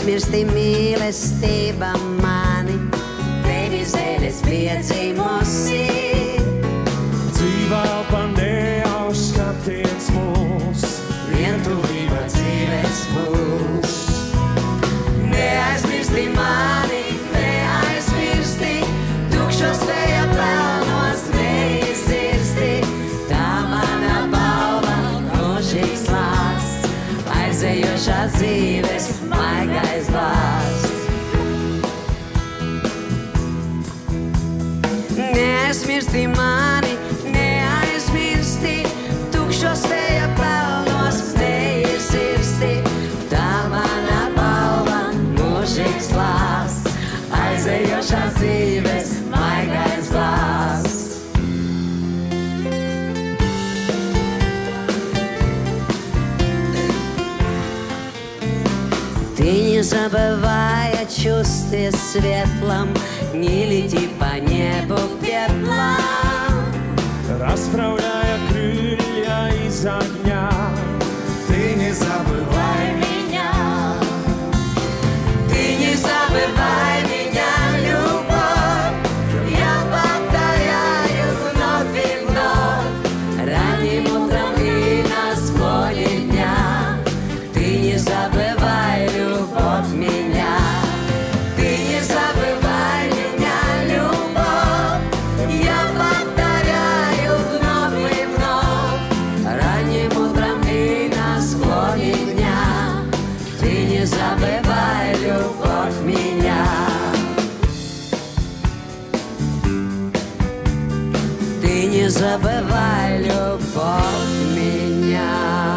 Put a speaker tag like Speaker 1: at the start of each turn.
Speaker 1: Neaizmirsti mīlestība mani, tevis dēļ es piedzīvosi.
Speaker 2: Dzīvā elpa neuzskaties mūs,
Speaker 1: Vientulība dzīves būs. Neaizmirsti mani, neaizmirsti, tukšos vēja pelnos neizirsti. Tā mana balva, mūžīgs lāsts, aizējošā dzīves maigais vārds. Neaizmirsti mani, neaizmirsti, tukšos vēja pelnos neizirsti. Tā mana balva, mūžīgs lāsts, aizējošā dzīves maigais vārds. Ты не забывай о чувстве светлом, не лети по небу пеплом.
Speaker 2: расправляя крылья из огня.
Speaker 3: Ты не забывай
Speaker 1: меня, ты не забывай меня, любовь. Я повторяю вновь и вновь, ранним утром и на склоне дня. Ты не забывай, любовь, меня. Ты не забывай меня, любовь. Я повторяю вновь и вновь, ранним утром и на склоне дня. Ты не забывай, любовь, меня. Ты не забывай, любовь, меня.